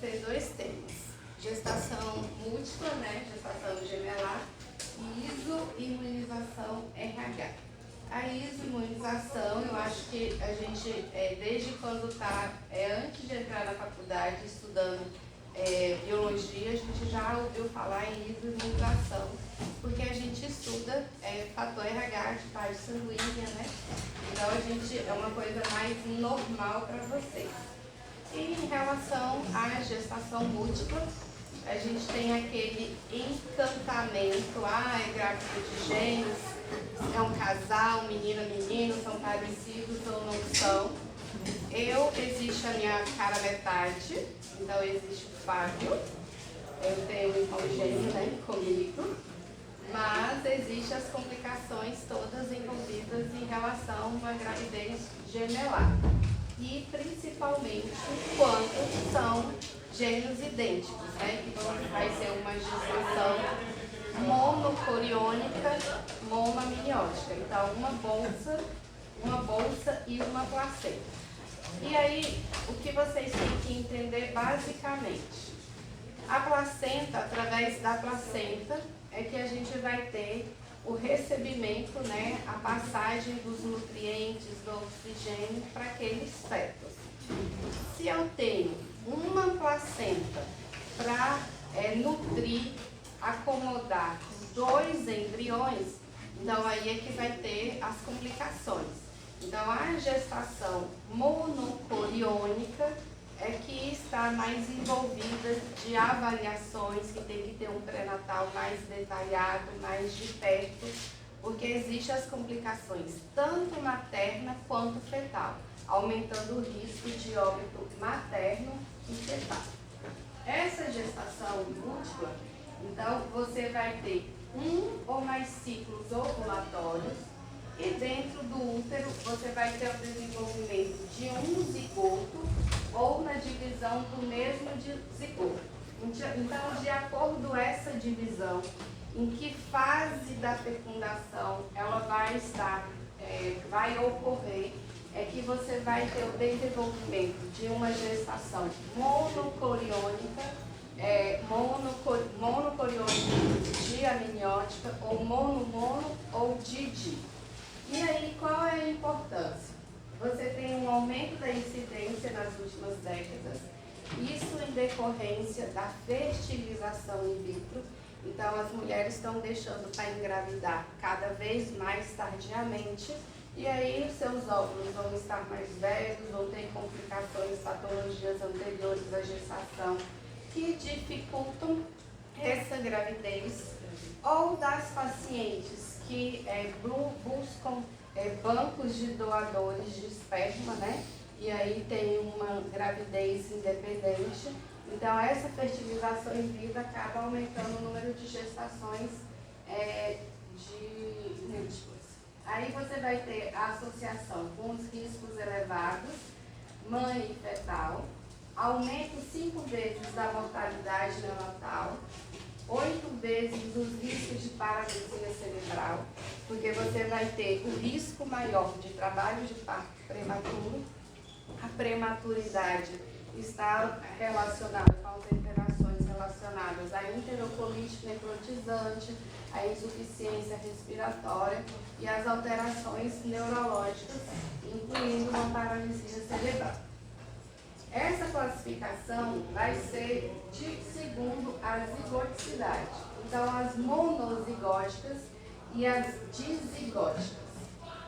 ter dois temas: gestação múltipla, né? Gestação gemelar, e iso-imunização RH. A iso-imunização, eu acho que a gente, desde quando está, antes de entrar na faculdade, estudando biologia, a gente já ouviu falar em iso-imunização, porque a gente estuda fator RH de parte sanguínea, né? Então a gente, é uma coisa mais normal para vocês. E em relação à gestação múltipla, a gente tem aquele encantamento, é grávida de gêmeos, é um casal, menina, menino, são parecidos ou não são. Existe a minha cara metade, então existe o Fábio, eu tenho um irmão gêmeo, né, comigo, mas existem as complicações todas envolvidas em relação a uma gravidez gemelar. E principalmente quando são gêmeos idênticos, né? Que vai ser uma gestação monocoriônica, monoamniótica. Então, uma bolsa e uma placenta. E aí, o que vocês têm que entender basicamente? A placenta, através da placenta, é que a gente vai ter o recebimento, né, a passagem dos nutrientes, do oxigênio para aqueles fetos. Se eu tenho uma placenta para nutrir, acomodar dois embriões, então aí é que vai ter as complicações. Então a gestação monocoriônica é que está mais envolvida de avaliações, que tem que ter um pré-natal mais detalhado, mais de perto, porque existem as complicações tanto materna quanto fetal, aumentando o risco de óbito materno e fetal. Essa gestação múltipla, então você vai ter um ou mais ciclos ovulatórios, e dentro do útero você vai ter o desenvolvimento de um zigoto ou na divisão do mesmo zigoto. Então, de acordo com essa divisão, em que fase da fecundação ela vai estar, vai ocorrer, é que você vai ter o desenvolvimento de uma gestação monocoriônica, monocoriônica diamniótica, ou mono-mono ou di-di. E aí, qual é a importância? Você tem um aumento da incidência nas últimas décadas, isso em decorrência da fertilização in vitro. Então, as mulheres estão deixando para engravidar cada vez mais tardiamente, e aí os seus óvulos vão estar mais velhos, vão ter complicações, patologias anteriores à gestação, que dificultam essa gravidez, ou das pacientes que buscam bancos de doadores de esperma, né? E aí tem uma gravidez independente. Então, essa fertilização in vitro acaba aumentando o número de gestações de múltiplas. Aí você vai ter a associação com os riscos elevados, mãe e fetal, aumento 5 vezes da mortalidade neonatal, 8 vezes os riscos de paralisia cerebral, porque você vai ter o risco maior de trabalho de parto prematuro. A prematuridade está relacionada com as alterações relacionadas à enterocolite necrotizante, à insuficiência respiratória e às alterações neurológicas, incluindo uma paralisia cerebral. Essa classificação vai ser segundo a zigoticidade. Então, as monozigóticas e as dizigóticas.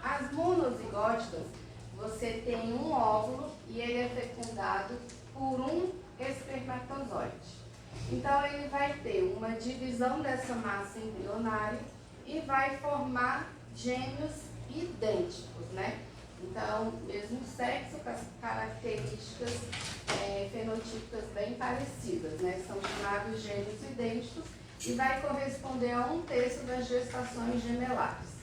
As monozigóticas, você tem um óvulo e ele é fecundado por um espermatozoide. Então, ele vai ter uma divisão dessa massa embrionária e vai formar gêmeos idênticos, né? Então, mesmo sexo, com as características fenotípicas bem parecidas, né? São chamados gêmeos idênticos e vai corresponder a 1/3 das gestações gemelares.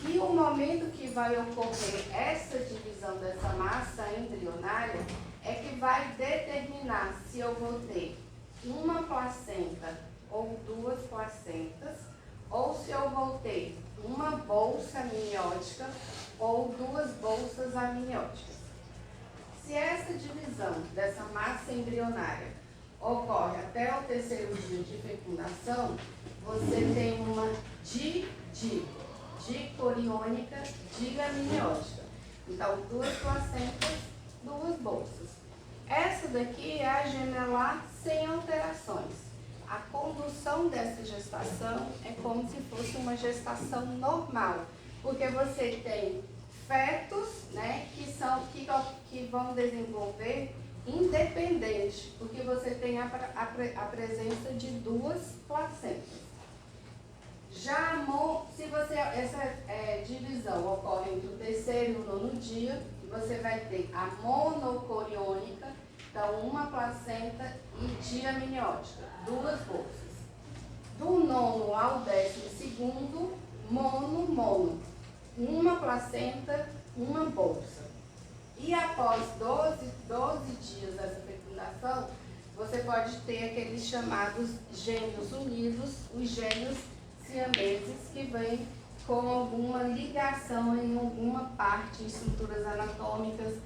E o momento que vai ocorrer essa divisão dessa massa embrionária é que vai determinar se eu vou ter uma placenta ou duas placentas, ou se eu vou ter uma bolsa amniótica ou duas bolsas amnióticas. Se essa divisão dessa massa embrionária ocorre até o terceiro dia de fecundação, você tem uma dicoriônica diamniótica. Então, 2 placentas, 2 bolsas. Essa daqui é a gemelar sem alterações. A condução dessa gestação é como se fosse uma gestação normal, porque você tem fetos, né, que vão desenvolver independente, porque você tem a presença de 2 placentas. Já essa divisão ocorre entre o terceiro e o nono dia, você vai ter a monocoriônica, então uma placenta e diamniótica, 2 bolsas. Do nono ao 12º, mono, uma placenta, uma bolsa. E após 12 dias dessa fecundação, você pode ter aqueles chamados gêmeos unidos, os gêmeos siameses, que vêm com alguma ligação em alguma parte, estruturas anatômicas.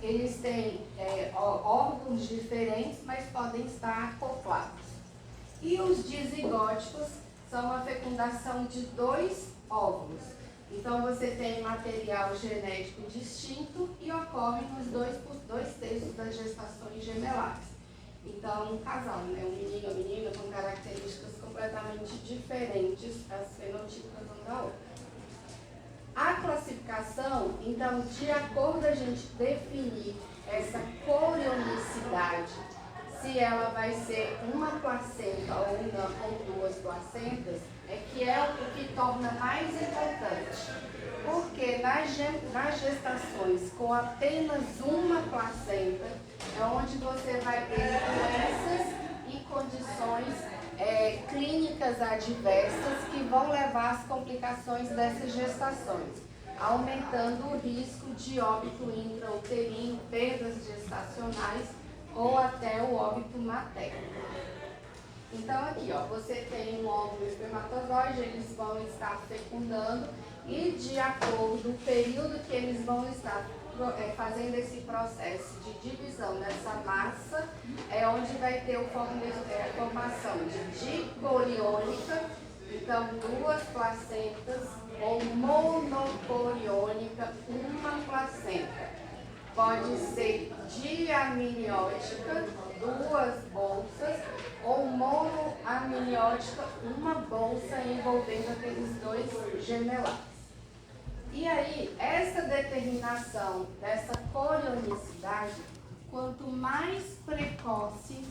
Eles têm órgãos diferentes, mas podem estar acoplados. E os dizigóticos são a fecundação de 2 óvulos. Então, você tem material genético distinto e ocorre nos 2 terços das gestações gemelares. Então, um casal, né, um menino e uma menina com características completamente diferentes, as fenotípicas uma da outra. A classificação, então, de acordo a gente definir essa corionicidade, se ela vai ser uma placenta ou não, ou 2 placentas, que é o que torna mais importante. Porque nas gestações com apenas uma placenta, é onde você vai ter doenças e condições clínicas adversas que vão levar às complicações dessas gestações, aumentando o risco de óbito intrauterino, perdas gestacionais ou até o óbito materno. Então aqui, ó, você tem um óvulo e um espermatozoide, eles vão estar fecundando e de acordo com o período que eles vão estar fazendo esse processo de divisão dessa massa, é onde vai ter a formação de dicoriônica, então 2 placentas, ou monocoriônica, uma placenta. Pode ser diamniótica, 2 bolsas, ou monoamniótica, uma bolsa envolvendo aqueles 2 gemelares. E aí, essa determinação dessa corionicidade, quanto mais precoce,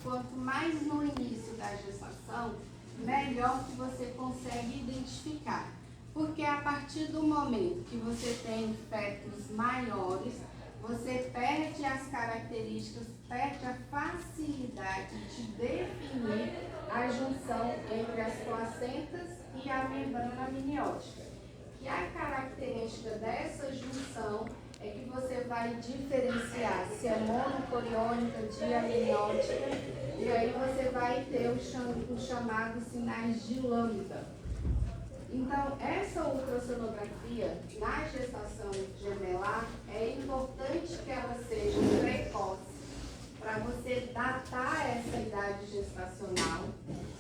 quanto mais no início da gestação, melhor que você consegue identificar. Porque a partir do momento que você tem fetos maiores, você perde as características, perde a facilidade de definir a junção entre as placentas e a membrana amniótica. E a característica dessa junção é que você vai diferenciar se é monocoriônica, diamniótica, e aí você vai ter os chamados sinais de lambda. Então, essa ultrassonografia na gestação gemelar é importante que ela seja precoce, para você datar essa idade gestacional,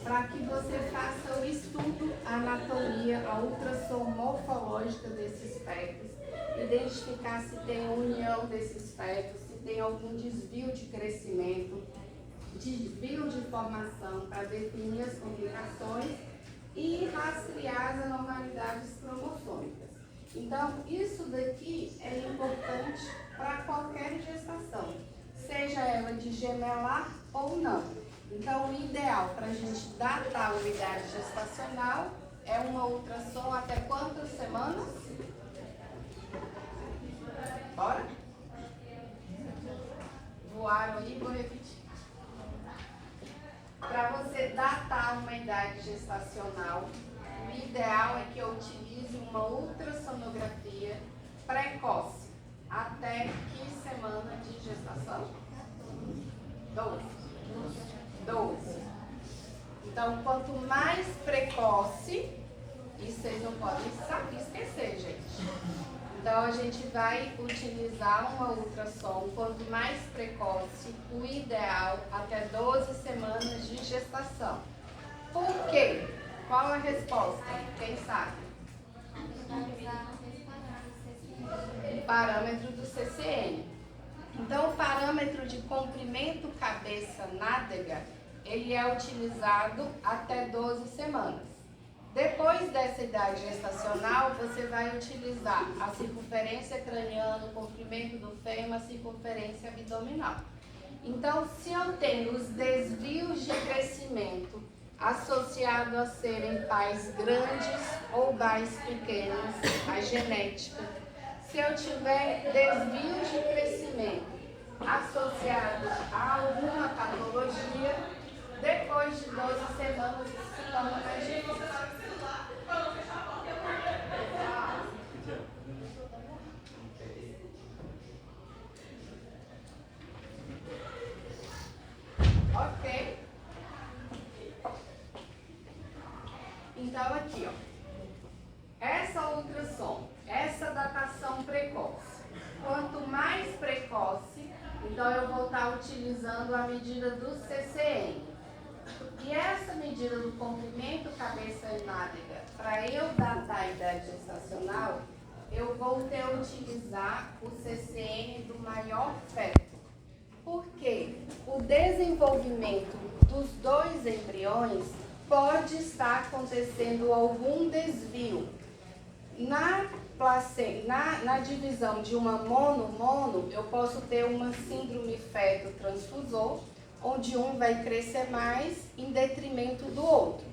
para que você faça o estudo, a anatomia, a ultrassom morfológica desses fetos, identificar se tem união desses fetos, se tem algum desvio de crescimento, desvio de formação, para definir as complicações e rastrear as anormalidades cromossômicas. Então, isso daqui é importante para qualquer gestação, seja ela de gemelar ou não. Então, o ideal para a gente datar a unidade gestacional é uma ultrassom até quantas semanas? Bora? Voaram aí, vou repetir. Para você datar uma idade gestacional, o ideal é que eu utilize uma ultrassonografia precoce. Até que semana de gestação? 12. Então, quanto mais precoce, isso vocês não podem esquecer, gente. Então, a gente vai utilizar uma ultrassom, quanto mais precoce, o ideal, até 12 semanas de gestação. Por quê? Qual a resposta? Quem sabe? O parâmetro do CCN. Então, o parâmetro de comprimento cabeça-nádega, ele é utilizado até 12 semanas. Depois dessa idade gestacional, você vai utilizar a circunferência craniana, o comprimento do fêmur, a circunferência abdominal. Então, se eu tenho os desvios de crescimento associados a serem pais grandes ou pais pequenos, a genética, se eu tiver desvios de crescimento associados a alguma patologia, depois de 12 semanas isso se torna mais difícil. Ok? Então aqui, ó, essa ultrassom, essa datação precoce. Quanto mais precoce, então eu vou estar utilizando a medida do CCN. E essa medida do comprimento cabeça e nádega, para eu datar a idade gestacional, eu vou ter que utilizar o CCN do maior feto. Porque o desenvolvimento dos dois embriões pode estar acontecendo algum desvio. Na divisão de uma mono-mono, eu posso ter uma síndrome feto-transfusor, onde um vai crescer mais em detrimento do outro.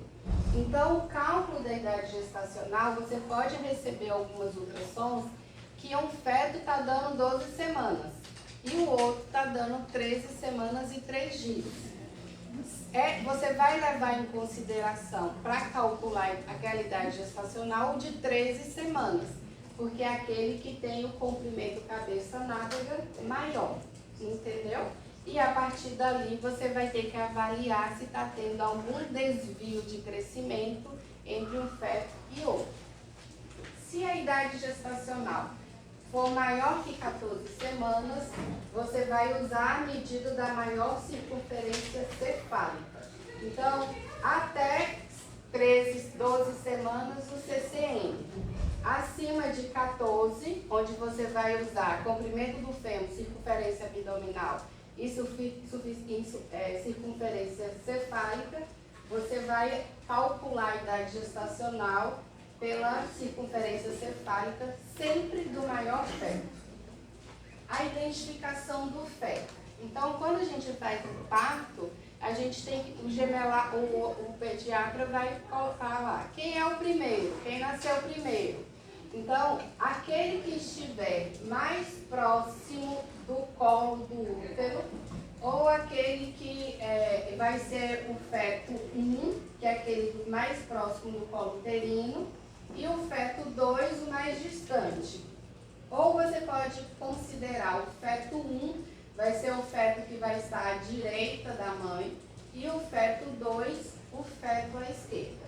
Então, o cálculo da idade gestacional, você pode receber algumas ultrassons que um feto está dando 12 semanas e o outro está dando 13 semanas e 3 dias. Você vai levar em consideração, para calcular aquela idade gestacional, de 13 semanas, porque é aquele que tem o comprimento cabeça-nádega maior, entendeu? E a partir dali você vai ter que avaliar se está tendo algum desvio de crescimento entre um feto e outro. Se a idade gestacional for maior que 14 semanas, você vai usar a medida da maior circunferência cefálica. Então, até 12 semanas o CCN. Acima de 14, onde você vai usar comprimento do fêmur, circunferência abdominal e circunferência cefálica, você vai calcular a idade gestacional pela circunferência cefálica, sempre do maior feto. A identificação do feto. Então, quando a gente faz o parto, a gente tem que, o pediatra vai colocar lá, quem é o primeiro, quem nasceu primeiro. Então, aquele que estiver mais próximo do colo do útero, ou aquele que vai ser o feto 1, que é aquele mais próximo do colo uterino, e o feto 2, o mais distante. Ou você pode considerar o feto 1, vai ser o feto que vai estar à direita da mãe, e o feto 2, o feto à esquerda.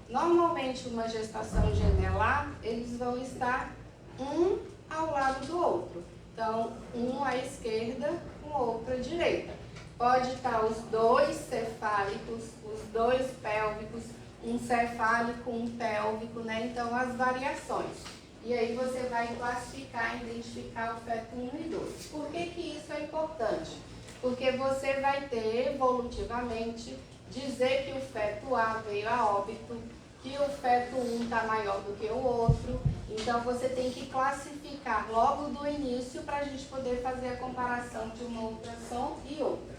Normalmente, uma gestação gemelar, eles vão estar um ao lado do outro. Então, um à esquerda, o outro à direita. Pode estar os dois cefálicos, os dois pélvicos, um cefálico, um pélvico, né? Então, as variações. E aí você vai classificar, identificar o feto 1 e 2. Por que que isso é importante? Porque você vai ter, evolutivamente, dizer que o feto A veio a óbito, que o feto 1 está maior do que o outro. Então, você tem que classificar logo do início para a gente poder fazer a comparação de uma ultrassom e outra.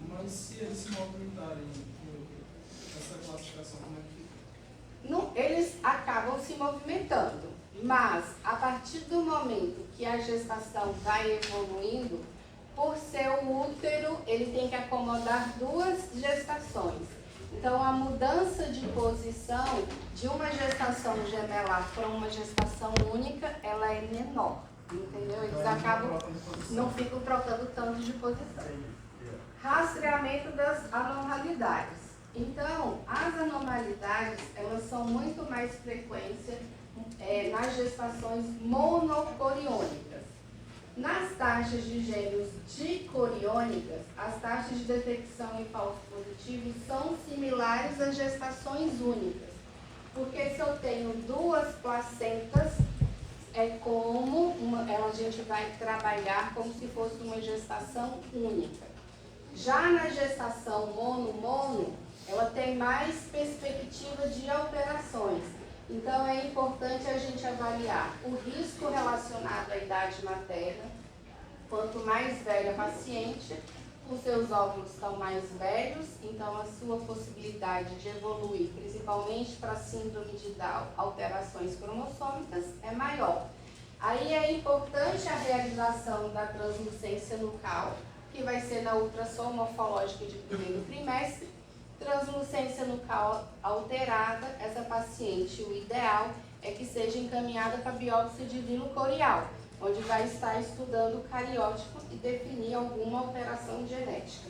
Mas se eles se movimentarem, essa classificação, como é que fica? Não, eles acabam se movimentando, mas a partir do momento que a gestação vai evoluindo, por ser o útero, ele tem que acomodar duas gestações. Então, a mudança de posição de uma gestação gemelar para uma gestação única, ela é menor, entendeu? Eles acabam, não ficam trocando tanto de posição. Rastreamento das anormalidades. Então, as anormalidades, elas são muito mais frequentes nas gestações monocoriônicas. Nas taxas de gêmeos dicoriônicas, as taxas de detecção em falso positivo são similares às gestações únicas. Porque se eu tenho duas placentas, a gente vai trabalhar como se fosse uma gestação única. Já na gestação mono-mono, ela tem mais perspectiva de alterações. Então, é importante a gente avaliar o risco relacionado à idade materna. Quanto mais velha a paciente, os seus óvulos estão mais velhos, então a sua possibilidade de evoluir, principalmente para a síndrome de Down, alterações cromossômicas, é maior. Aí é importante a realização da translucência nucal, que vai ser na ultrassom morfológica de primeiro trimestre. Translucência nucal alterada, essa paciente, o ideal é que seja encaminhada para a biópsia de vilo corial, onde vai estar estudando o cariótipo e definir alguma alteração genética.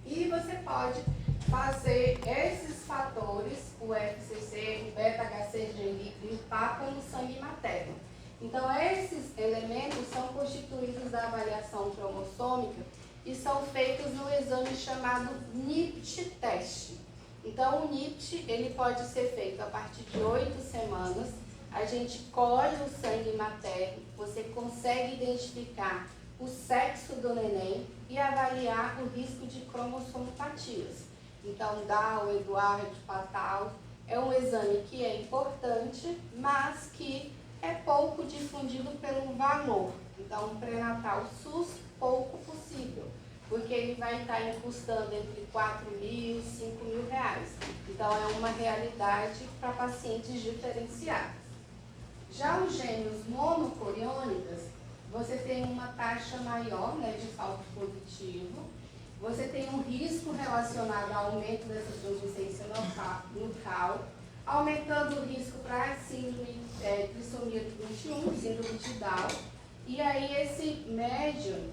E você pode fazer esses fatores, o FCC, o beta-HCG e o PAPA no sangue materno. Então, esses elementos são constituídos da avaliação cromossômica e são feitos no exame chamado NIPT teste. Então, o NIPT ele pode ser feito a partir de 8 semanas. A gente colhe o sangue materno, você consegue identificar o sexo do neném e avaliar o risco de cromossomopatias. Então, Down, Eduardo, Fatal, é um exame que é importante, mas que é pouco difundido pelo valor. Então, o pré-natal SUS, pouco possível, porque ele vai estar custando entre 4 mil e 5 mil reais. Então, é uma realidade para pacientes diferenciados. Já os gêmeos monocoriônicas, você tem uma taxa maior, né, de falso positivo, você tem um risco relacionado ao aumento dessa translucência nucal, aumentando o risco para síndrome trissomia 21, síndrome de Down, e aí esse médio,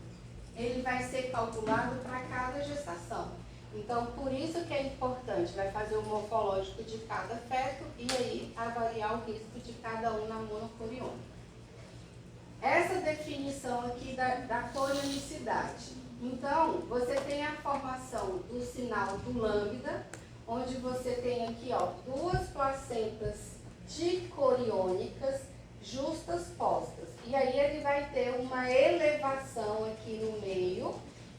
ele vai ser calculado para cada gestação. Então, por isso que é importante, vai fazer o morfológico de cada feto e aí avaliar o risco de cada um na monocoriônica. Essa definição aqui da corionicidade. Então, você tem a formação do sinal do lambda, onde você tem aqui, ó, duas placentas dicoriônicas justas postas. E aí ele vai ter uma elevação aqui no meio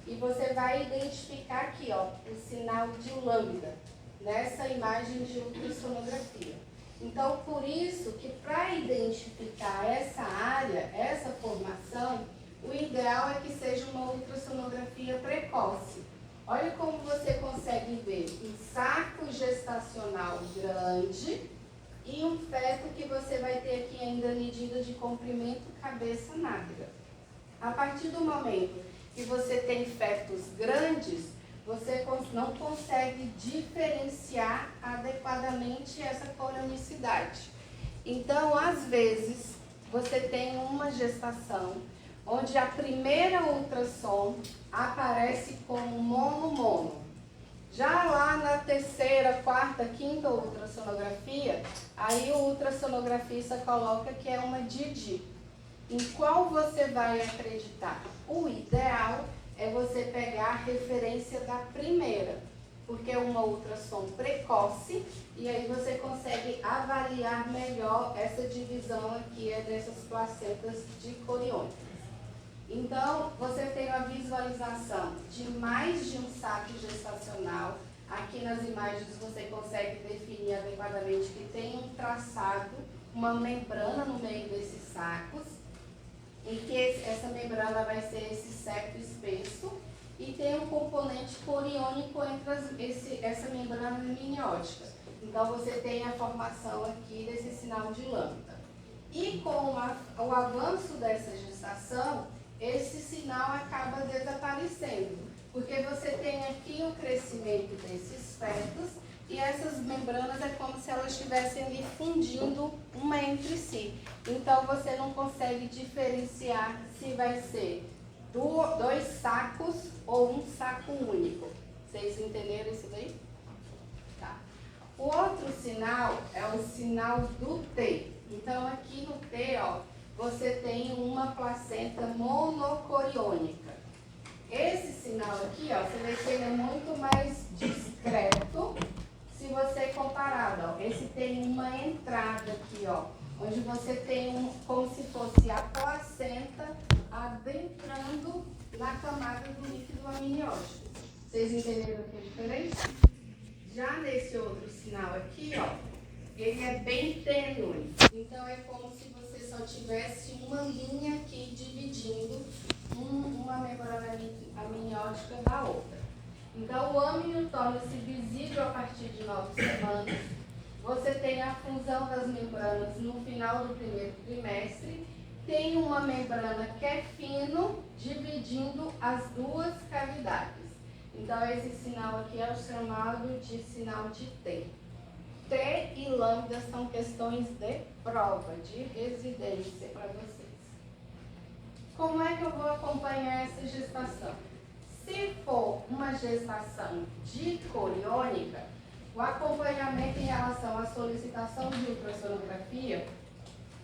e você vai identificar aqui, ó, o sinal de lambda, nessa imagem de ultrassonografia. Então, por isso que para identificar essa área, essa formação, o ideal é que seja uma ultrassonografia precoce. Olha como você consegue ver um saco gestacional grande e um feto que você vai ter aqui ainda medida de comprimento cabeça-nádega. A partir do momento que você tem fetos grandes, você não consegue diferenciar adequadamente essa corionicidade. Então, às vezes, você tem uma gestação onde a primeira ultrassom aparece como mono-mono. Já lá na terceira, quarta, quinta ultrassonografia, aí o ultrassonografista coloca que é uma DIDI. Em qual você vai acreditar? O ideal é você pegar a referência da primeira, porque é uma ultrassom precoce e aí você consegue avaliar melhor essa divisão aqui dessas placentas dicoriônicas. Então, você tem a visualização de mais de um saco gestacional. Aqui nas imagens você consegue definir adequadamente que tem um traçado, uma membrana no meio desses sacos, e que essa membrana vai ser esse septo espesso, e tem um componente coriônico entre essa membrana amniótica. Então, você tem a formação aqui desse sinal de lambda. E com o avanço dessa gestação, esse sinal acaba desaparecendo, porque você tem aqui o crescimento desses fetos e essas membranas é como se elas estivessem ali fundindo uma entre si. Então, você não consegue diferenciar se vai ser dois sacos ou um saco único. Vocês entenderam isso daí? Tá. O outro sinal é o sinal do T. Então, aqui no T, ó, você tem uma placenta monocoriônica. Esse sinal aqui, ó, você vê que ele é muito mais discreto se você comparar, ó. Esse tem uma entrada aqui, ó, onde você tem como se fosse a placenta adentrando na camada do líquido amniótico. Vocês entenderam que é diferente? Já nesse outro sinal aqui, ó, ele é bem tênue. Então é como se você só tivesse uma linha aqui dividindo uma membrana amniótica da outra. Então o âmino torna-se visível a partir de 9 semanas. Você tem a fusão das membranas no final do primeiro trimestre. Tem uma membrana que é fino, dividindo as duas cavidades. Então esse sinal aqui é o chamado de sinal de T. T e lambda são questões de prova, de residência para vocês. Como é que eu vou acompanhar essa gestação? Se for uma gestação dicoriônica, o acompanhamento em relação à solicitação de ultrassonografia,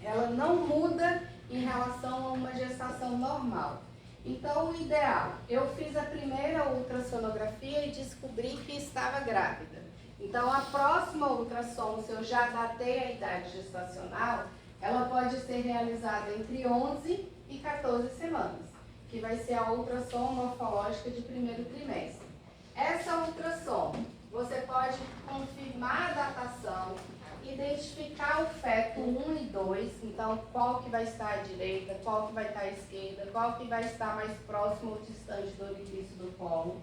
ela não muda em relação a uma gestação normal. Então, o ideal, eu fiz a primeira ultrassonografia e descobri que estava grávida. Então, a próxima ultrassom, se eu já datei a idade gestacional, ela pode ser realizada entre 11 e 14 semanas, que vai ser a ultrassom morfológica de primeiro trimestre. Essa ultrassom, você pode confirmar a datação, identificar o feto 1 e 2, então qual que vai estar à direita, qual que vai estar à esquerda, qual que vai estar mais próximo ou distante do orifício do colo.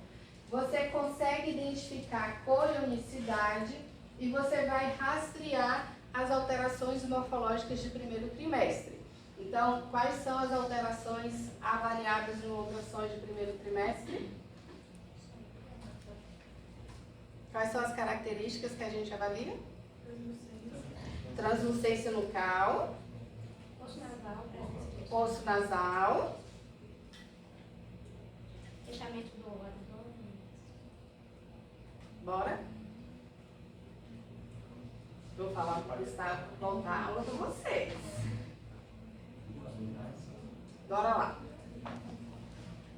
Você consegue identificar a corionicidade e você vai rastrear as alterações morfológicas de primeiro trimestre. Então, quais são as alterações avaliadas no ultrassom de primeiro trimestre? Quais são as características que a gente avalia? Translucência nucal, poço nasal, fechamento do abdômen. Bora? Vou falar para voltar a aula com vocês. Bora lá.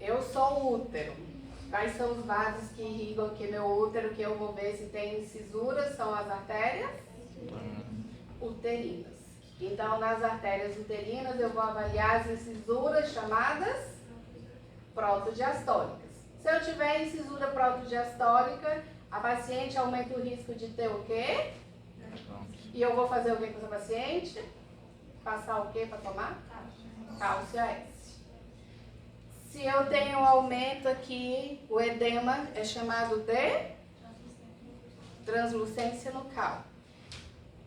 Eu sou o útero. Quais são os vasos que irrigam aqui meu útero, que eu vou ver se tem cisuras? São as artérias uterinas. Então, nas artérias uterinas, eu vou avaliar as incisuras chamadas protodiastólicas. Se eu tiver incisura protodiastólica, a paciente aumenta o risco de ter o quê? E eu vou fazer o que com essa paciente? Passar o quê para tomar? Cálcio S. Se eu tenho um aumento aqui, o edema é chamado de translucência nucal.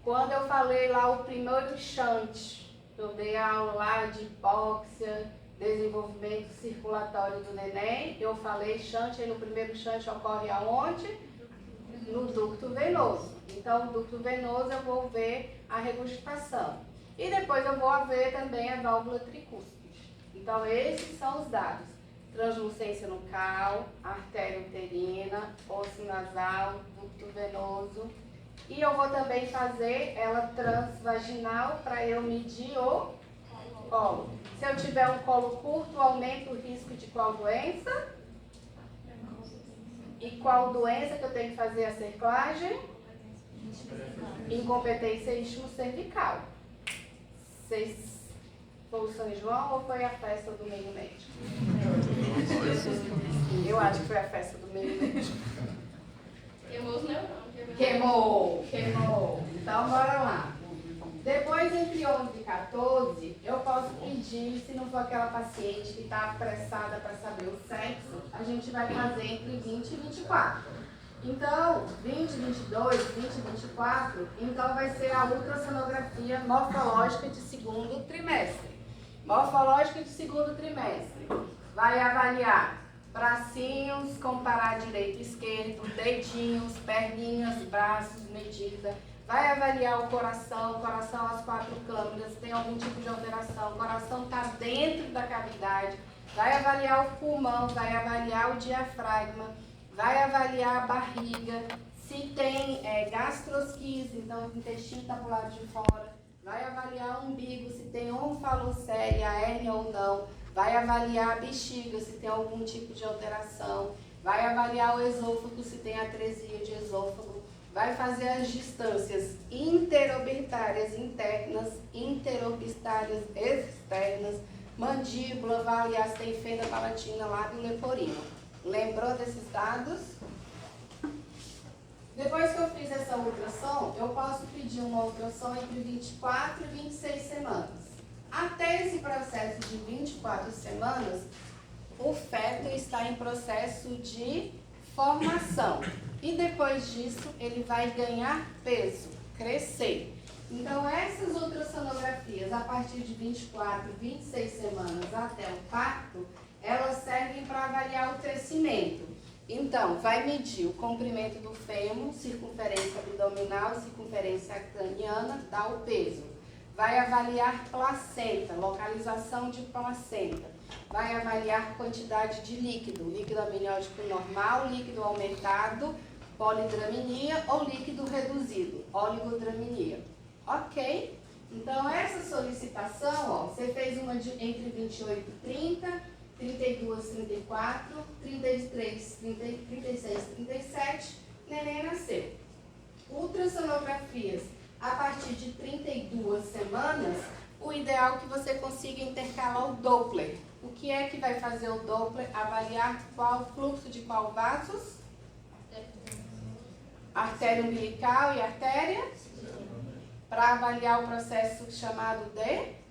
Quando eu falei lá o primeiro shunt, eu dei aula lá de hipóxia, desenvolvimento circulatório do neném, eu falei shunt, aí no primeiro shunt ocorre aonde? No ducto venoso. Então, no ducto venoso eu vou ver a regurgitação. E depois eu vou ver também a válvula tricúspide. Então, esses são os dados. Translucência nucal, artéria uterina, osso nasal, ducto venoso. E eu vou também fazer ela transvaginal para eu medir o colo. Se eu tiver um colo curto, aumenta o risco de qual doença? E qual doença que eu tenho que fazer a cerclagem? Incompetência istmo-cervical. Vocês, foi o São João ou foi a festa do meio médico? Eu acho que foi a festa do meio médico. Queimou os neurônios. Queimou. Então, bora lá. Depois, entre 11 e 14, eu posso pedir, se não for aquela paciente que está apressada para saber o sexo, a gente vai fazer entre 20 e 24. Então, 20, 22, 20, 24, então vai ser a ultrassonografia morfológica de segundo trimestre. Morfológica de segundo trimestre. Vai avaliar bracinhos, comparar direito e esquerdo, dedinhos, perninhas, braços, medida. Vai avaliar o coração às 4 câmeras, tem algum tipo de alteração, o coração está dentro da cavidade. Vai avaliar o pulmão, vai avaliar o diafragma, vai avaliar a barriga, se tem gastrosquise, então o intestino está para o lado de fora. vai avaliar o umbigo, se tem onfalocele, a hérnia ou não, vai avaliar a bexiga, se tem algum tipo de alteração, vai avaliar o esôfago, se tem atresia de esôfago, vai fazer as distâncias interorbitárias internas, interorbitárias externas, mandíbula, vai avaliar se tem fenda palatina, lábio leporino. Lembrou desses dados? Depois que eu fiz essa ultrassom, eu posso pedir uma ultrassom entre 24 e 26 semanas. Até esse processo de 24 semanas, o feto está em processo de formação. E depois disso, ele vai ganhar peso, crescer. Então, essas ultrassonografias, a partir de 24, 26 semanas até o parto, elas servem para avaliar o crescimento. Então, vai medir o comprimento do fêmur, circunferência abdominal, circunferência craniana, dá o peso. Vai avaliar placenta, localização de placenta. Vai avaliar quantidade de líquido, líquido amniótico normal, líquido aumentado, polidramina ou líquido reduzido, oligodraminia. Ok? Então, essa solicitação, ó, você fez uma entre 28 e 30, 32, 34, 33, 36, 37, neném nasceu. Ultrassonografias a partir de 32 semanas, o ideal é que você consiga intercalar o Doppler. O que é que vai fazer o Doppler? Avaliar qual fluxo de qual vasos? Artéria umbilical e artéria? Para avaliar o processo chamado de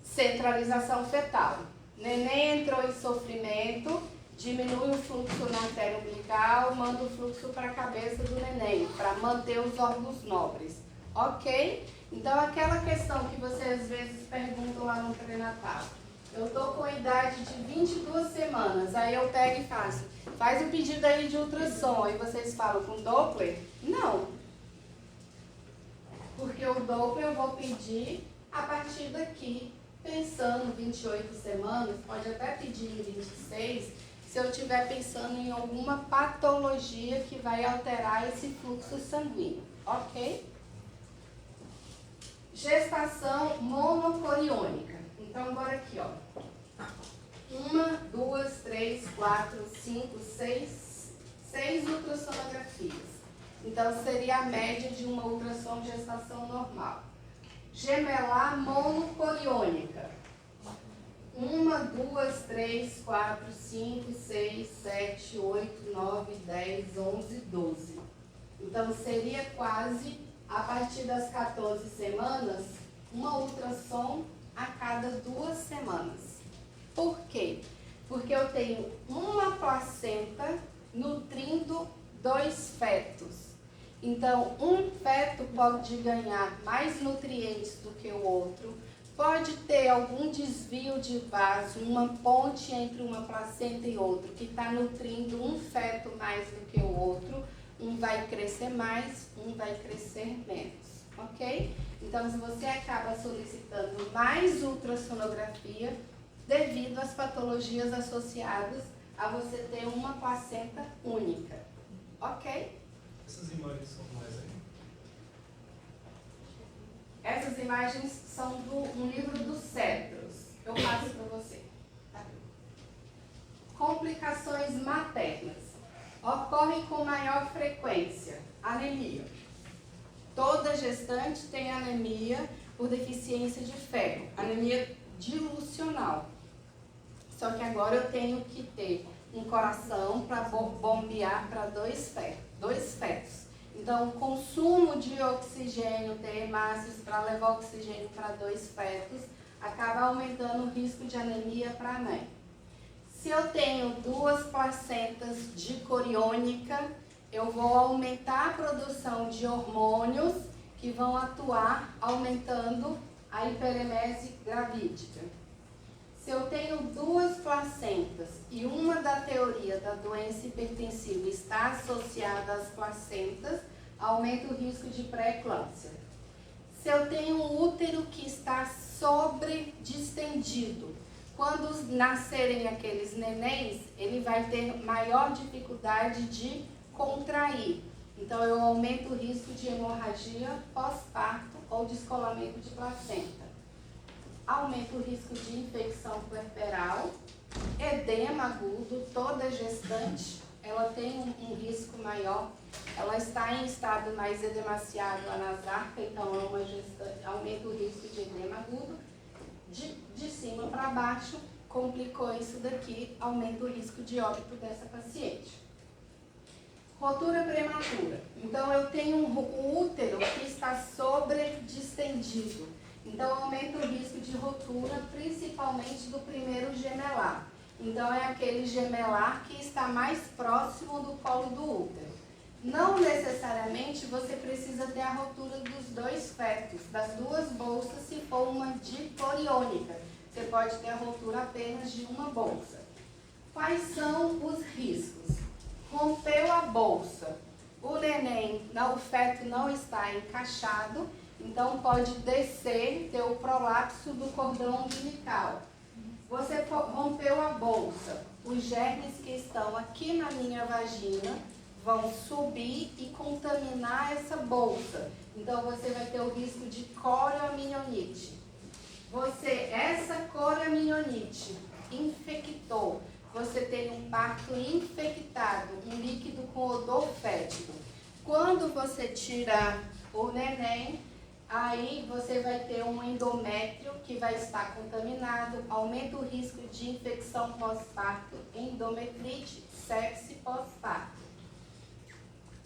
centralização fetal. Neném entrou em sofrimento, diminui o fluxo na artéria umbilical, manda o fluxo para a cabeça do neném, para manter os órgãos nobres. Ok? Então, aquela questão que vocês às vezes perguntam lá no pré-natal. Eu estou com a idade de 22 semanas, aí eu pego e faço. Faz o pedido aí de ultrassom, aí vocês falam com Doppler? Não. Porque o Doppler eu vou pedir a partir daqui, pensando 28 semanas, pode até pedir em 26, se eu estiver pensando em alguma patologia que vai alterar esse fluxo sanguíneo, ok? Gestação monocoriônica. Então, agora aqui, ó. 1, 2, 3, 4, 5, 6 ultrassonografias. Então, seria a média de uma ultrassom de gestação normal. Gemelar monocoriônica. 1, 2, 3, 4, 5, 6, 7, 8, 9, 10, 11, 12. Então, seria quase, a partir das 14 semanas, uma ultrassom a cada 2 semanas. Por quê? Porque eu tenho uma placenta nutrindo 2 fetos. Então, um feto pode ganhar mais nutrientes do que o outro, pode ter algum desvio de vaso, uma ponte entre uma placenta e outra, que está nutrindo um feto mais do que o outro. Um vai crescer mais, um vai crescer menos, ok? Então, se você acaba solicitando mais ultrassonografia, devido às patologias associadas a você ter uma placenta única, ok? Essas imagens são mais aí. Essas imagens são um livro dos cérebros. Eu passo para você. Tá? Complicações maternas. Ocorrem com maior frequência. Anemia. Toda gestante tem anemia por deficiência de ferro. Anemia dilucional. Só que agora eu tenho que ter um coração para bombear para 2 fetos. Então, o consumo de oxigênio, ter hemácias para levar oxigênio para 2 fetos, acaba aumentando o risco de anemia para a mãe. Se eu tenho 2 placentas dicoriônica, eu vou aumentar a produção de hormônios que vão atuar aumentando a hiperemese gravídica. Se eu tenho 2 placentas e uma da teoria da doença hipertensiva está associada às placentas, aumenta o risco de pré-eclâmpsia. Se eu tenho um útero que está sobredistendido, quando nascerem aqueles nenéns, ele vai ter maior dificuldade de contrair. Então, eu aumento o risco de hemorragia pós-parto ou descolamento de placenta. Aumento o risco de infecção puerperal, edema agudo. Toda gestante, ela tem um risco maior. Ela está em estado mais edemaciado anasarca, então é uma gestante, aumenta o risco de edema agudo. De cima para baixo, complicou isso daqui, aumenta o risco de óbito dessa paciente. Rotura prematura. Então, eu tenho um útero que está sobredistendido. Então, aumenta o risco de rotura, principalmente do primeiro gemelar. Então, é aquele gemelar que está mais próximo do colo do útero. Não necessariamente você precisa ter a rotura dos dois fetos, das duas bolsas, se for uma diporiônica. Você pode ter a rotura apenas de uma bolsa. Quais são os riscos? Rompeu a bolsa, o neném, o feto não está encaixado, então pode descer, ter o prolapso do cordão umbilical. Você rompeu a bolsa, os germes que estão aqui na minha vagina vão subir e contaminar essa bolsa. Então você vai ter o risco de coriominionite. Essa coriominionite infectou. Você tem um parto infectado, um líquido com odor fétido. Quando você tirar o neném, aí você vai ter um endométrio que vai estar contaminado, aumenta o risco de infecção pós-parto, endometrite, sepse pós-parto.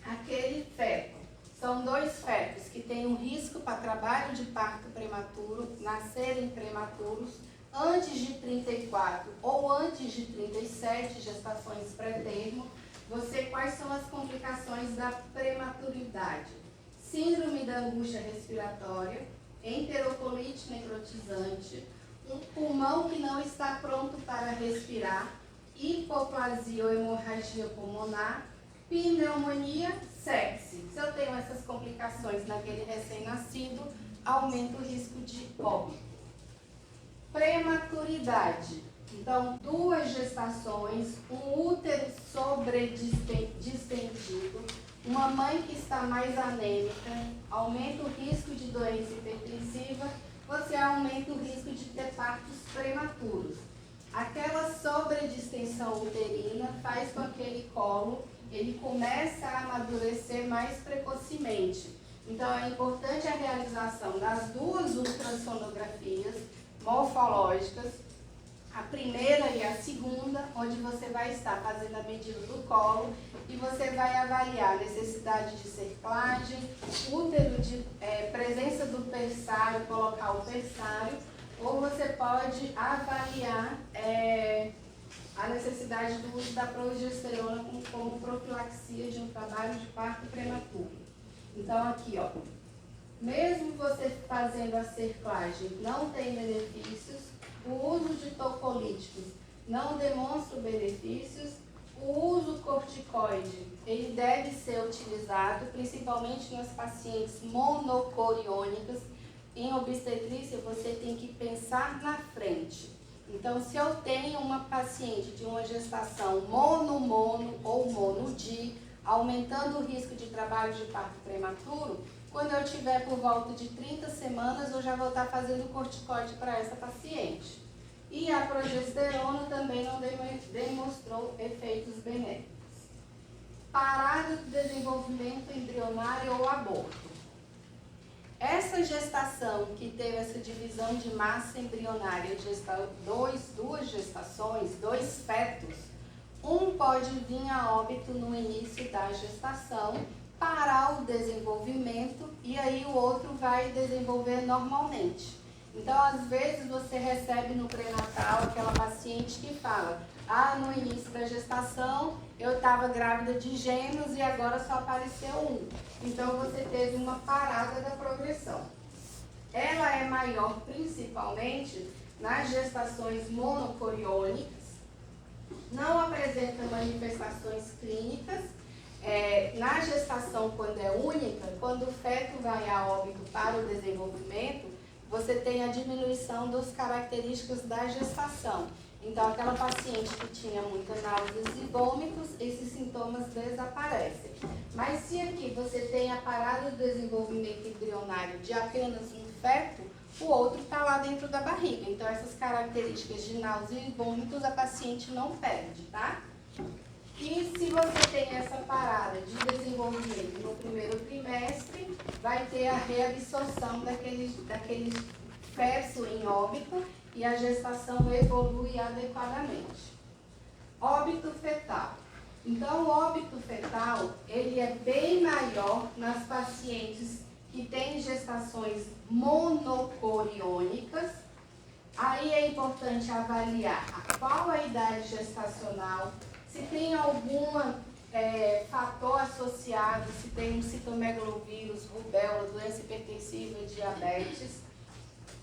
Aquele feto, são dois fetos que têm um risco para trabalho de parto prematuro, nascerem prematuros, antes de 34 ou antes de 37 gestações pré-termo. Quais são as complicações da prematuridade? Síndrome da angústia respiratória, enterocolite necrotizante, um pulmão que não está pronto para respirar, hipoplasia ou hemorragia pulmonar, pneumonia, sepse. Se eu tenho essas complicações naquele recém-nascido, aumenta o risco de óbito. Prematuridade. Então, 2 gestações, um útero sobredistendido, uma mãe que está mais anêmica, aumenta o risco de doença hipertensiva, você aumenta o risco de ter partos prematuros. Aquela sobredistensão uterina faz com que aquele colo ele começa a amadurecer mais precocemente. Então, é importante a realização das 2 ultrassonografias morfológicas, a primeira e a segunda, onde você vai estar fazendo a medida do colo e você vai avaliar a necessidade de cerclagem, útero de presença do persário, colocar o persário, ou você pode avaliar a necessidade do uso da progesterona como profilaxia de um trabalho de parto prematuro. Então aqui, ó, mesmo você fazendo a cerclagem não tem benefícios, o uso de tocolíticos não demonstra benefícios, o uso corticoide ele deve ser utilizado principalmente nas pacientes monocoriônicas. Em obstetrícia você tem que pensar na frente. Então, se eu tenho uma paciente de uma gestação mono ou mono-di, aumentando o risco de trabalho de parto prematuro, quando eu tiver por volta de 30 semanas, eu já vou estar fazendo corticoide para essa paciente. E a progesterona também não demonstrou efeitos benéficos. Parada do desenvolvimento embrionário ou aborto. Essa gestação que teve essa divisão de massa embrionária, duas gestações, 2 fetos, um pode vir a óbito no início da gestação, parar o desenvolvimento e aí o outro vai desenvolver normalmente. Então, às vezes você recebe no pré-natal aquela paciente que fala: no início da gestação eu estava grávida de gêmeos e agora só apareceu um. Então, você teve uma parada da progressão. Ela é maior principalmente nas gestações monocoriônicas, não apresenta manifestações clínicas. Na gestação, quando é única, quando o feto vai a óbito para o desenvolvimento, você tem a diminuição das características da gestação. Então, aquela paciente que tinha muitas náuseas e vômitos, esses sintomas desaparecem. Mas se aqui você tem a parada do desenvolvimento embrionário de apenas um feto, o outro está lá dentro da barriga. Então, essas características de náusea e vômitos a paciente não perde, tá? E se você tem essa parada de desenvolvimento no primeiro trimestre, vai ter a reabsorção daquele feto em óbito e a gestação evolui adequadamente. Óbito fetal. Então, o óbito fetal, ele é bem maior nas pacientes que têm gestações monocoriônicas. Aí é importante avaliar qual a idade gestacional, se tem algum fator associado, se tem um citomegalovírus, rubéola, doença hipertensiva, diabetes,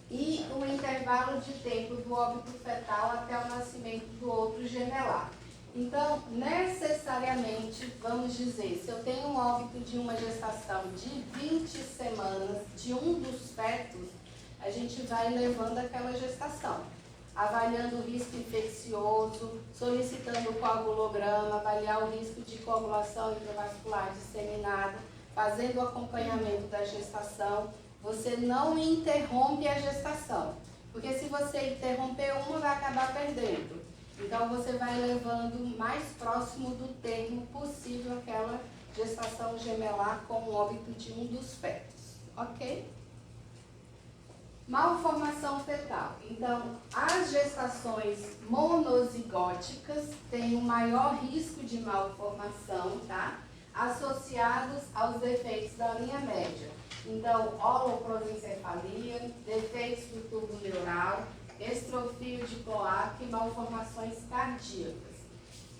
e o intervalo de tempo do óbito fetal até o nascimento do outro gemelar. Então, necessariamente, vamos dizer, se eu tenho um óbito de uma gestação de 20 semanas de um dos fetos, a gente vai levando aquela gestação, avaliando o risco infeccioso, solicitando o coagulograma, avaliar o risco de coagulação intravascular disseminada, fazendo o acompanhamento da gestação. Você não interrompe a gestação, porque se você interromper uma, vai acabar perdendo. Então, você vai levando mais próximo do termo possível aquela gestação gemelar com o óbito de um dos fetos, ok? Malformação fetal. Então, as gestações monozigóticas têm um maior risco de malformação, tá? Associados aos defeitos da linha média. Então, holoprosencefalia, defeitos do tubo neural, estrofio de cloaca e malformações cardíacas.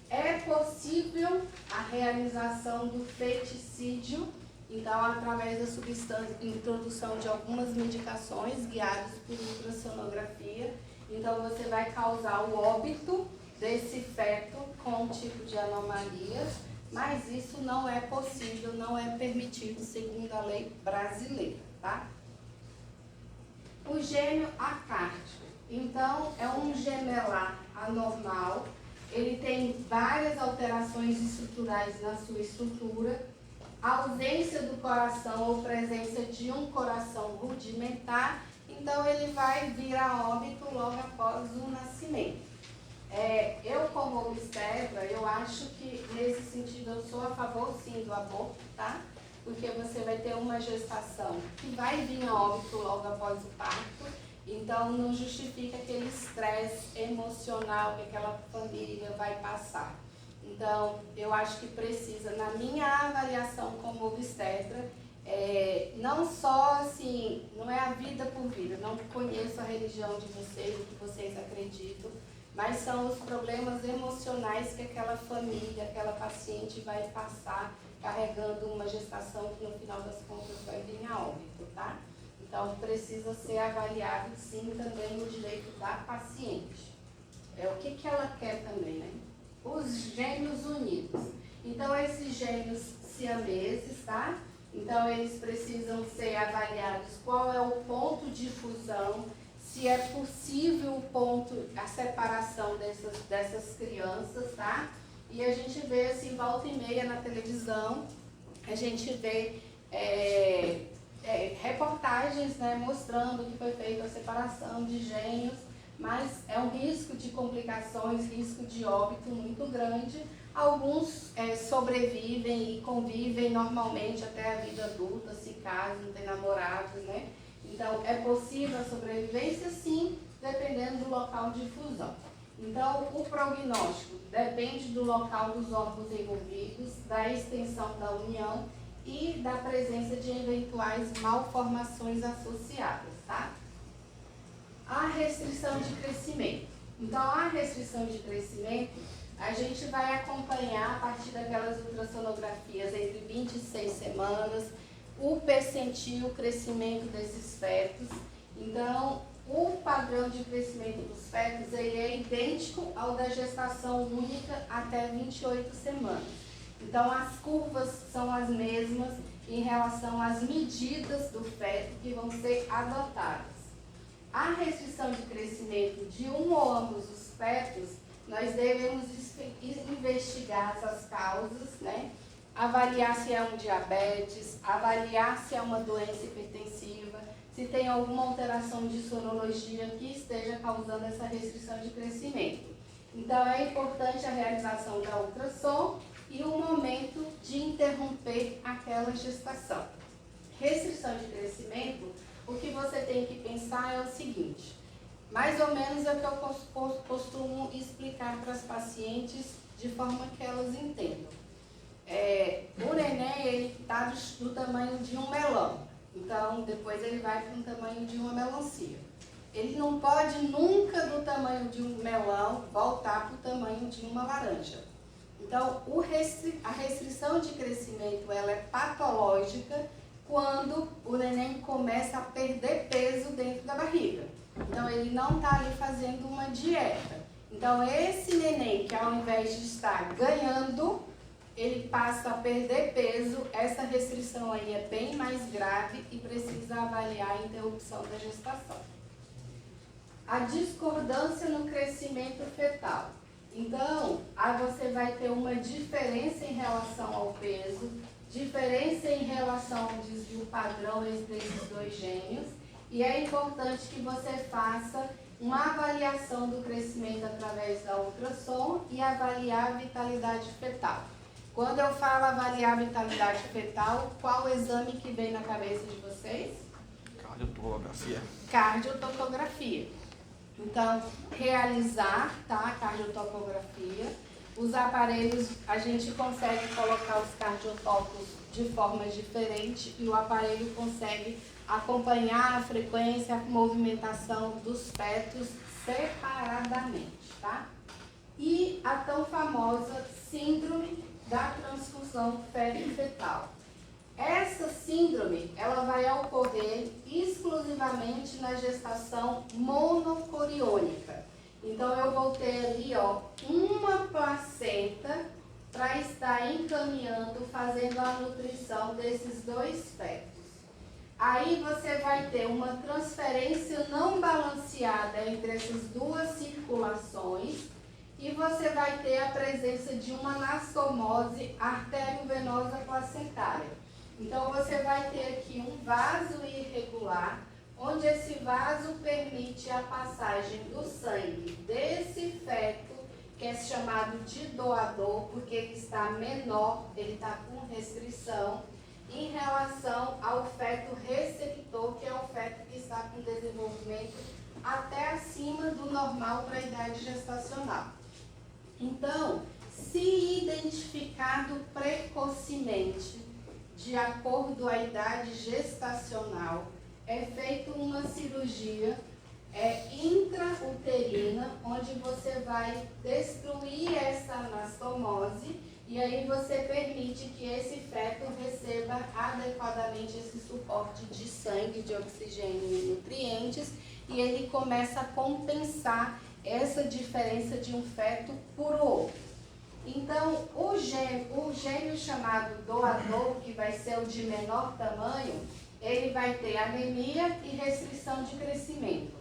É possível a realização do feticídio, então, através da introdução de algumas medicações guiadas por ultrassonografia. Então, você vai causar o óbito desse feto com um tipo de anomalia, mas isso não é possível, não é permitido segundo a lei brasileira, tá? O gêmeo acárdico. Então, é um gemelar anormal, ele tem várias alterações estruturais na sua estrutura, ausência do coração ou presença de um coração rudimentar, então ele vai vir a óbito logo após o nascimento. Eu, como obstetra, eu acho que nesse sentido eu sou a favor sim do aborto, tá? Porque você vai ter uma gestação que vai vir a óbito logo após o parto. Então, não justifica aquele estresse emocional que aquela família vai passar. Então, eu acho que precisa, na minha avaliação como obstetra, não só assim, não é a vida por vida, não conheço a religião de vocês, o que vocês acreditam, mas são os problemas emocionais que aquela família, aquela paciente vai passar carregando uma gestação que no final das contas vai vir a óbito, tá? Então, precisa ser avaliado, sim, também o direito da paciente. O que ela quer também, né? Os gêmeos unidos. Então, esses gêmeos siameses, tá? Então, eles precisam ser avaliados qual é o ponto de fusão, se é possível a separação dessas crianças, tá? E a gente vê, assim, volta e meia na televisão, a gente vê reportagens, né, mostrando que foi feita a separação de gêmeos, mas é um risco de complicações, risco de óbito muito grande. Alguns sobrevivem e convivem normalmente até a vida adulta, se casam, têm namorados, né? Então, é possível a sobrevivência, sim, dependendo do local de fusão. Então, o prognóstico depende do local dos órgãos envolvidos, da extensão da união e da presença de eventuais malformações associadas, tá? A restrição de crescimento. Então, a restrição de crescimento, a gente vai acompanhar a partir daquelas ultrassonografias entre 26 semanas, o percentil, o crescimento desses fetos. Então, o padrão de crescimento dos fetos ele é idêntico ao da gestação única até 28 semanas. Então, as curvas são as mesmas em relação às medidas do feto que vão ser adotadas. A restrição de crescimento de um ou ambos os fetos, nós devemos investigar essas causas, né? avaliar se é um diabetes, avaliar se é uma doença hipertensiva, se tem alguma alteração de sorologia que esteja causando essa restrição de crescimento. Então, é importante a realização da ultrassom e o momento de interromper aquela gestação. Restrição de crescimento, o que você tem que pensar é o seguinte, mais ou menos é o que eu costumo explicar para as pacientes de forma que elas entendam. O neném, ele está do tamanho de um melão, então depois ele vai para um tamanho de uma melancia. Ele não pode nunca do tamanho de um melão voltar para o tamanho de uma laranja. Então, a restrição de crescimento ela é patológica quando o neném começa a perder peso dentro da barriga. Então, ele não está ali fazendo uma dieta. Então, esse neném que ao invés de estar ganhando, ele passa a perder peso, essa restrição aí é bem mais grave e precisa avaliar a interrupção da gestação. A discordância no crescimento fetal. Então, aí você vai ter uma diferença em relação ao peso, diferença em relação ao desvio padrão entre esses dois gêmeos, e é importante que você faça uma avaliação do crescimento através da ultrassom e avaliar a vitalidade fetal. Quando eu falo avaliar a vitalidade fetal, qual o exame que vem na cabeça de vocês? Cardiotocografia. Cardiotocografia. Então, realizar, tá, a cardiotocografia. Os aparelhos, a gente consegue colocar os cardiotocos de forma diferente e o aparelho consegue acompanhar a frequência, a movimentação dos fetos separadamente, tá? E a tão famosa síndrome da transfusão feto-fetal. Essa síndrome, ela vai ocorrer exclusivamente na gestação monocoriônica. Então, eu vou ter ali, ó, uma placenta para estar encaminhando, fazendo a nutrição desses dois fetos. Aí você vai ter uma transferência não balanceada entre essas duas circulações e você vai ter a presença de uma anastomose arteriovenosa placentária. Então, você vai ter aqui um vaso irregular, onde esse vaso permite a passagem do sangue desse feto, que é chamado de doador, porque ele está menor, ele está com restrição, em relação ao feto receptor, que é o feto que está com desenvolvimento até acima do normal para a idade gestacional. Então, se identificado precocemente, de acordo à idade gestacional, é feita uma cirurgia intrauterina, onde você vai destruir essa anastomose e aí você permite que esse feto receba adequadamente esse suporte de sangue, de oxigênio e nutrientes, e ele começa a compensar essa diferença de um feto por outro. Então, o gêmeo chamado doador, que vai ser o de menor tamanho, ele vai ter anemia e restrição de crescimento.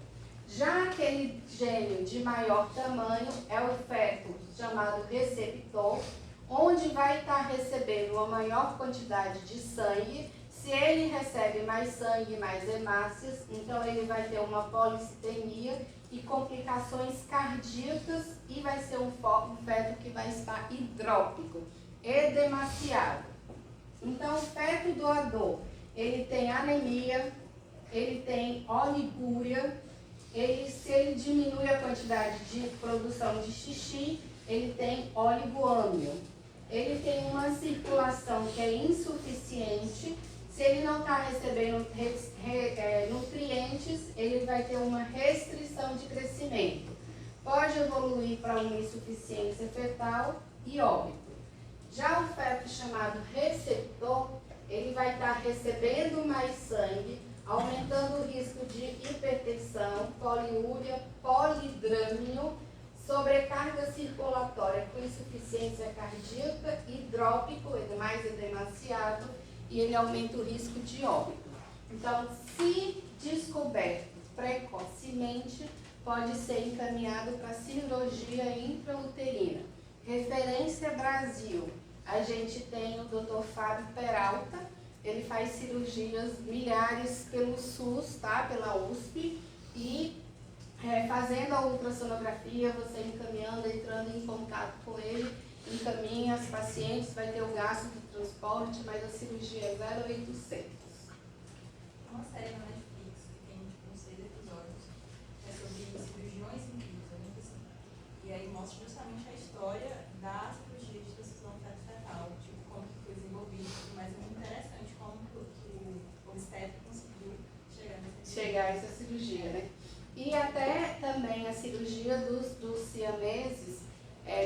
Já aquele gêmeo de maior tamanho é o feto chamado receptor, onde vai estar recebendo uma maior quantidade de sangue. Se ele recebe mais sangue, mais hemácias, então ele vai ter uma policitemia e complicações cardíacas e vai ser um feto que vai estar hidrópico, edemaciado. Então, o feto doador, ele tem anemia, ele tem oligúria, se ele diminui a quantidade de produção de xixi, ele tem oligoâmio. Ele tem uma circulação que é insuficiente. Se ele não está recebendo nutrientes, ele vai ter uma restrição de crescimento. Pode evoluir para uma insuficiência fetal e óbito. Já o feto chamado receptor, ele vai estar recebendo mais sangue, aumentando o risco de hipertensão, poliúria, polidrâmio, sobrecarga circulatória com insuficiência cardíaca, hidrópico, mais edemaciado, e ele aumenta o risco de óbito. Então, se descoberto precocemente, pode ser encaminhado para cirurgia intrauterina. Referência Brasil, a gente tem o Dr. Fábio Peralta, ele faz cirurgias milhares pelo SUS, tá? Pela USP, e fazendo a ultrassonografia, você encaminhando, entrando em contato com ele, encaminha as pacientes, vai ter o gasto do transporte, mas a cirurgia é 0,800. Uma série na Netflix que tem tipo, uns 6 episódios, é sobre cirurgiões incríveis, muito assim. E aí mostra justamente a história da cirurgia de transição fetal, tipo, como que foi desenvolvido, mas é muito interessante como que o obstetra conseguiu chegar a essa cirurgia, né? E até também a cirurgia dos siameses,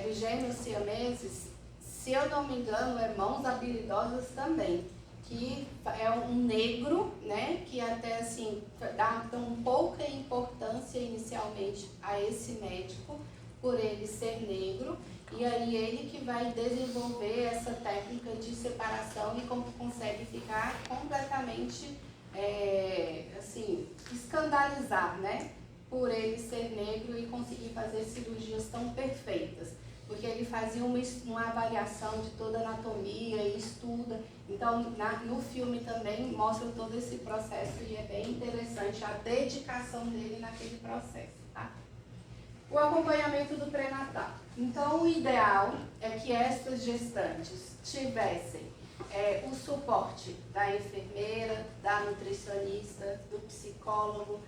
dos gêmeos siameses, se eu não me engano, Mãos Habilidosas também, que é um negro, né, que até assim, dá tão pouca importância inicialmente a esse médico, por ele ser negro, e aí ele que vai desenvolver essa técnica de separação e como consegue ficar completamente, assim, escandalizar, né, por ele ser negro e conseguir fazer cirurgias tão perfeitas. Porque ele fazia uma avaliação de toda a anatomia e estuda. Então, no filme também mostra todo esse processo e é bem interessante a dedicação dele naquele processo, tá? O acompanhamento do pré-natal. Então, o ideal é que estas gestantes tivessem o suporte da enfermeira, da nutricionista, do psicólogo,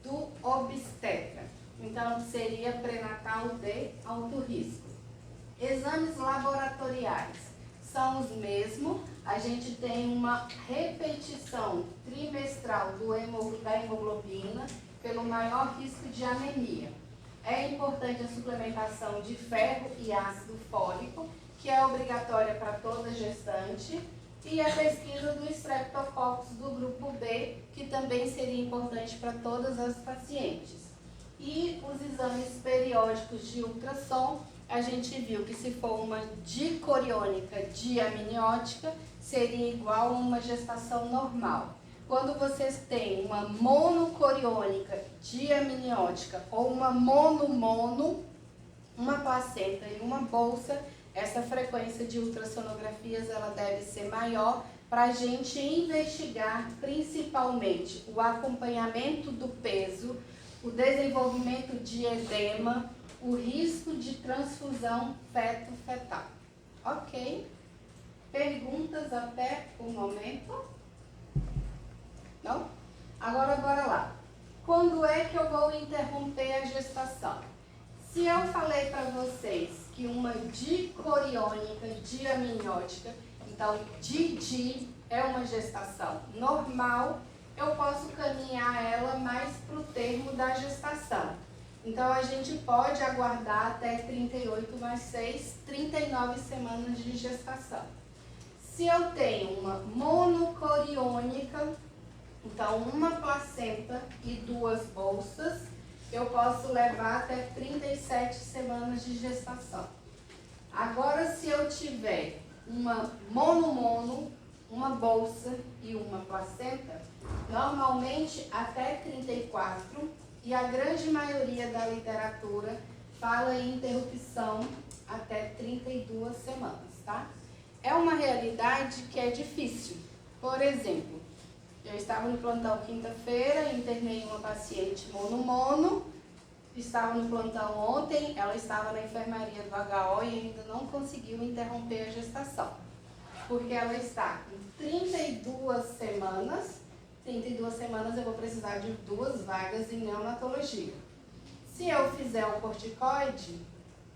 do obstetra. Então, seria pré-natal de alto risco. Exames laboratoriais são os mesmos. A gente tem uma repetição trimestral da hemoglobina pelo maior risco de anemia. É importante a suplementação de ferro e ácido fólico, que é obrigatória para toda gestante, e a pesquisa do Streptococcus do grupo B, que também seria importante para todas as pacientes. E os exames periódicos de ultrassom, a gente viu que se for uma dicoriônica diamniótica, seria igual a uma gestação normal. Quando vocês têm uma monocoriônica diamniótica ou uma mono-mono, uma placenta e uma bolsa, essa frequência de ultrassonografias ela deve ser maior para a gente investigar principalmente o acompanhamento do peso, o desenvolvimento de edema, o risco de transfusão feto-fetal. Ok? Perguntas até o momento? Não? Agora, bora lá. Quando é que eu vou interromper a gestação? Se eu falei para vocês que uma dicoriônica diamniótica, então DID é uma gestação normal, eu posso caminhar ela mais para o termo da gestação. Então, a gente pode aguardar até 38 mais 6, 39 semanas de gestação. Se eu tenho uma monocoriônica, então uma placenta e 2 bolsas, eu posso levar até 37 semanas de gestação. Agora, se eu tiver uma mono-mono, uma bolsa e uma placenta, normalmente até 34, e a grande maioria da literatura fala em interrupção até 32 semanas, tá? É uma realidade que é difícil. Por exemplo, eu estava no plantão quinta-feira, internei uma paciente mono-mono, estava no plantão ontem, ela estava na enfermaria do HO e ainda não conseguiu interromper a gestação. Porque ela está em 32 semanas, 32 semanas eu vou precisar de 2 vagas em neonatologia. Se eu fizer o corticoide,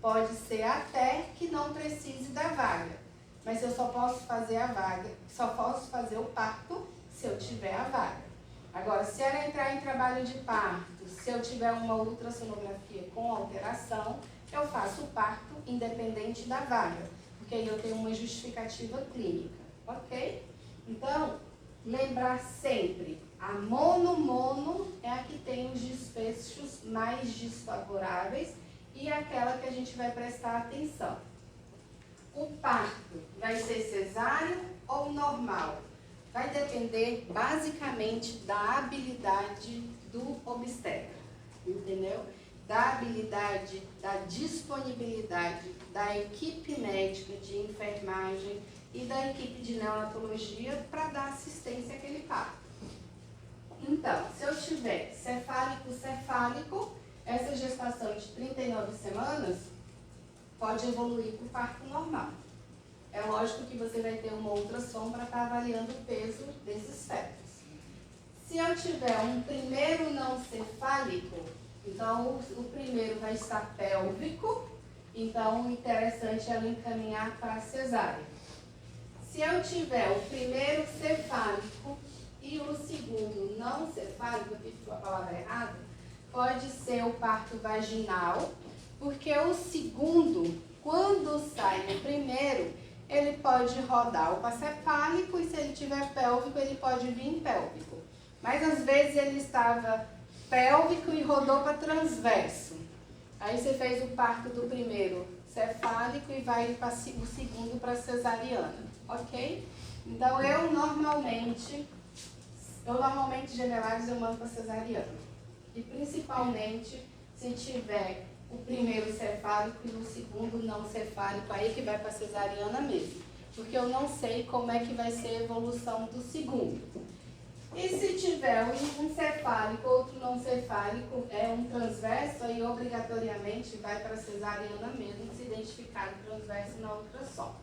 pode ser até que não precise da vaga. Mas eu só posso fazer a vaga, só posso fazer o parto se eu tiver a vaga. Agora, se ela entrar em trabalho de parto, se eu tiver uma ultrassonografia com alteração, eu faço o parto independente da vaga, porque aí eu tenho uma justificativa clínica, ok? Então, lembrar sempre, a mono-mono é a que tem os desfechos mais desfavoráveis e aquela que a gente vai prestar atenção. O parto vai ser cesáreo ou normal? Vai depender basicamente da habilidade do obstetra, entendeu? da habilidade, da disponibilidade da equipe médica de enfermagem e da equipe de neonatologia para dar assistência àquele parto. Então, se eu tiver cefálico, essa gestação de 39 semanas pode evoluir para o parto normal. É lógico que você vai ter uma ultrassom para estar avaliando o peso desses fetos. Se eu tiver um primeiro não cefálico, então o primeiro vai estar pélvico, então o interessante é ela encaminhar para a cesárea. Se eu tiver o primeiro cefálico e o segundo não cefálico, aqui ficou a palavra errada, pode ser o parto vaginal, porque o segundo, quando sai o primeiro, ele pode rodar o cefálico e se ele tiver pélvico, ele pode vir pélvico. Mas às vezes ele estava pélvico e rodou para transverso. Aí você fez o parto do primeiro cefálico e vai para o segundo para cesariana, ok? Então eu normalmente generais eu mando para cesariana. E principalmente se tiver o primeiro cefálico e o segundo não cefálico, aí que vai para cesariana mesmo. Porque eu não sei como é que vai ser a evolução do segundo. E se tiver um cefálico, outro não cefálico, é um transverso, aí obrigatoriamente vai para cesariana mesmo, se identificar o transverso na ultrassom.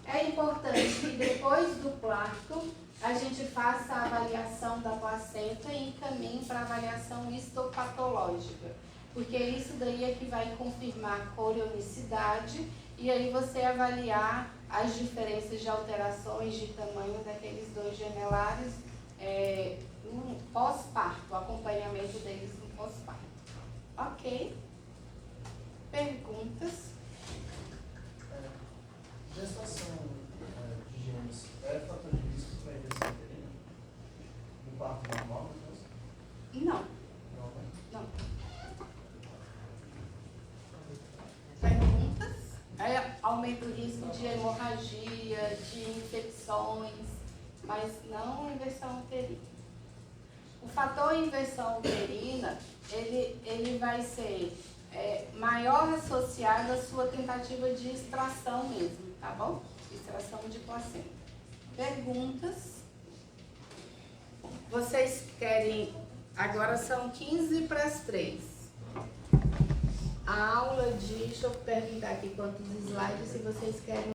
É importante que depois do parto, a gente faça a avaliação da placenta e encaminhe para a avaliação histopatológica, porque isso daí é que vai confirmar a corionicidade e aí você avaliar as diferenças de alterações de tamanho daqueles dois gemelares no pós-parto, o acompanhamento deles no pós-parto. Ok? Perguntas? Gestação de gêmeos é fator de risco para a inversão uterina? No parto normal, no caso? Não. Não, né? Não. Perguntas? Aumenta o risco de hemorragia, de infecções, mas não inversão uterina. O fator inversão uterina, ele vai ser maior associado à sua tentativa de extração mesmo, tá bom? Extração de placenta. Perguntas? Vocês querem... Agora são 15 para as 3. A aula de... Deixa eu perguntar aqui quantos slides, se vocês querem...